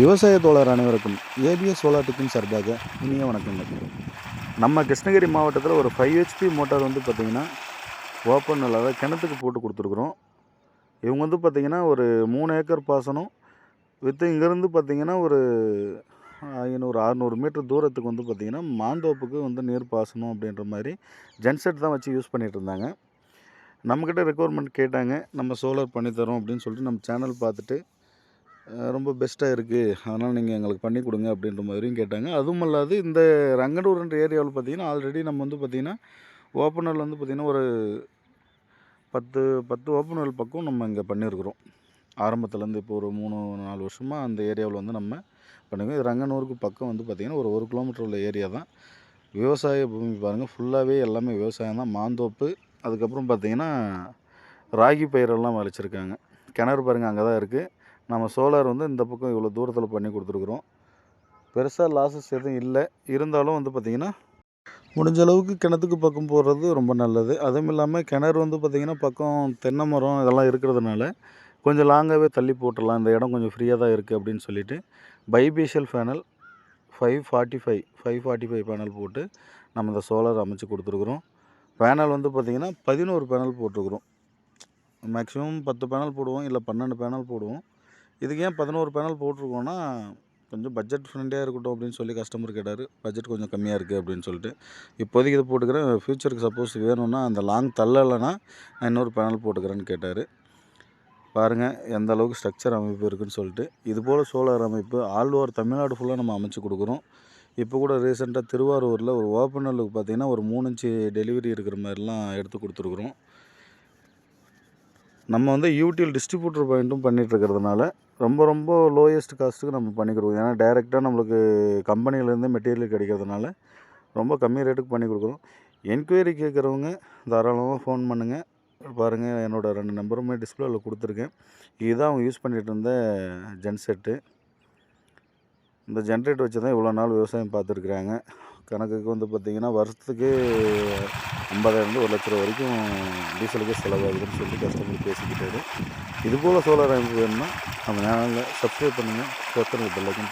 விவசாய தோழர் அனைவருக்கும் ஏபிஎஸ் சோலார் டெக்கின் சார்பாக இனிய வணக்கங்கள். நம்ம கிருஷ்ணகிரி மாவட்டத்தில் ஒரு 5 ஹெச்பி மோட்டார் வந்து பார்த்திங்கன்னா ஓப்பன் அதாவது கிணத்துக்கு போட்டு கொடுத்துருக்குறோம். இவங்க வந்து பார்த்திங்கன்னா ஒரு 3 ஏக்கர் பாசனம் வித்து இங்கேருந்து பார்த்திங்கன்னா ஒரு 500-600 மீட்டர் தூரத்துக்கு வந்து பார்த்திங்கன்னா மாந்தோப்புக்கு வந்து நீர் பாசனம் அப்படின்ற மாதிரி ஜென்செட் தான் வச்சு யூஸ் பண்ணிகிட்டு இருந்தாங்க. நம்மக்கிட்ட ரெக்குவயர்மெண்ட் கேட்டாங்க, நம்ம சோலார் பண்ணித்தரோம் அப்படின்னு சொல்லிட்டு நம்ம சேனல் பார்த்துட்டு ரொம்ப பெஸ்ட்டாக இருக்குது, அதனால் நீங்கள் எங்களுக்கு பண்ணி கொடுங்க அப்படின்ற மாதிரியும் கேட்டாங்க. அதுவும் இல்லாது இந்த ரங்கனூர்ன்ற ஏரியாவில் பார்த்திங்கன்னா ஆல்ரெடி நம்ம வந்து பார்த்திங்கன்னா ஓப்பனல் வந்து பார்த்திங்கன்னா ஒரு 10 ஓப்பனல் பக்கம் நம்ம இங்கே பண்ணியிருக்கிறோம். ஆரம்பத்துலேருந்து இப்போ ஒரு 3-4 வருஷமாக அந்த ஏரியாவில் வந்து நம்ம பண்ணுவோம். இது ரங்கனூருக்கு பக்கம் வந்து பார்த்திங்கன்னா ஒரு 1 கிலோமீட்டர் உள்ள ஏரியா தான். விவசாய பூமி பாருங்கள், ஃபுல்லாகவே எல்லாமே விவசாயம் தான். மாந்தோப்பு, அதுக்கப்புறம் பார்த்திங்கன்னா ராகி பயிரெல்லாம் விளைச்சிருக்காங்க. கிணறு பாருங்கள் அங்கே தான் இருக்குது. நம்ம சோலார் வந்து இந்த பக்கம் இவ்வளோ தூரத்தில் பண்ணி கொடுத்துருக்குறோம். பெருசாக லாஸஸ் எதுவும் இல்லை. இருந்தாலும் வந்து பார்த்திங்கன்னா முடிஞ்ச அளவுக்கு கிணத்துக்கு பக்கம் போடுறது ரொம்ப நல்லது. அதுவும் இல்லாமல் கிணறு வந்து பார்த்திங்கன்னா பக்கம் தென்னை மரம் இதெல்லாம் இருக்கிறதுனால கொஞ்சம் லாங்காகவே தள்ளி போட்டுடலாம், இந்த இடம் கொஞ்சம் ஃப்ரீயாக தான் இருக்குது அப்படின்னு சொல்லிட்டு பைபேஷியல் பேனல் 545 பேனல் போட்டு நம்ம இந்த சோலார் அமைச்சு கொடுத்துருக்குறோம். பேனல் வந்து பார்த்திங்கன்னா 11 பேனல் போட்டிருக்குறோம். மேக்ஸிமம் 10 பேனல் போடுவோம், இல்லை 12 பேனல் போடுவோம். இதுக்கு ஏன் 11 பேனல் போட்டிருக்கோன்னா, கொஞ்சம் பட்ஜெட் ஃப்ரெண்ட்லியாக இருக்கட்டும் அப்படின்னு சொல்லி கஸ்டமர் கேட்டார். பட்ஜெட் கொஞ்சம் கம்மியாக இருக்குது அப்படின்னு சொல்லிட்டு இப்போதைக்கு இதை போட்டுக்கிறேன், ஃப்யூச்சருக்கு சப்போஸ் வேணும்னா அந்த லாங் தள்ளலைன்னா நான் இன்னொரு பேனல் போட்டுக்கிறேன்னு கேட்டார். பாருங்கள் எந்த அளவுக்கு ஸ்ட்ரக்சர் அமைப்பு இருக்குதுன்னு சொல்லிட்டு. இதுபோல் சோலார் அமைப்பு ஆல் ஓவர் தமிழ்நாடு ஃபுல்லாக நம்ம அமைச்சு கொடுக்குறோம். இப்போ கூட ரீசெண்டாக திருவாரூரில் ஒரு ஓப்பனலுக்கு பார்த்திங்கன்னா ஒரு 3 இன்ச்சு டெலிவரி இருக்கிற மாதிரிலாம் எடுத்து கொடுத்துருக்குறோம். நம்ம வந்து யூடிஎல் டிஸ்ட்ரிபியூட்டர் பாயிண்ட்டும் பண்ணிகிட்ருக்கிறதுனால ரொம்ப லோயஸ்ட் காஸ்ட்டுக்கு நம்ம பண்ணிக்கிறோம். ஏன்னா டைரெக்டாக நம்மளுக்கு கம்பெனிலேருந்து மெட்டீரியல் கிடைக்கிறதுனால ரொம்ப கம்மி ரேட்டுக்கு பண்ணி கொடுக்குறோம். என்கொயரி கேட்குறவங்க தாராளமாக ஃபோன் பண்ணுங்கள். பாருங்கள், என்னோடய 2 நம்பருமே டிஸ்பிளேவில் கொடுத்துருக்கேன். இதுதான் அவங்க யூஸ் பண்ணிகிட்டு இருந்த ஜென்செட்டு. இந்த ஜென்ரேட்டர் வச்சு தான் இவ்வளோ நாள் விவசாயம் பார்த்துருக்குறாங்க. கணக்குக்கு வந்து பார்த்திங்கன்னா வருஷத்துக்கு 50,000 1 லட்ச ரூபா வரைக்கும் டீசலுக்கே செலவாகுதுன்னு சொல்லி கஸ்டமர் பேசிக்கிட்டாரு. இதுபோல் சோலார் அமைப்பு வேணும்னா நம்ம சேனலில் சப்ஸ்கிரைப் பண்ணுங்கள், பக்கத்தில் பெல் ஐக்கான்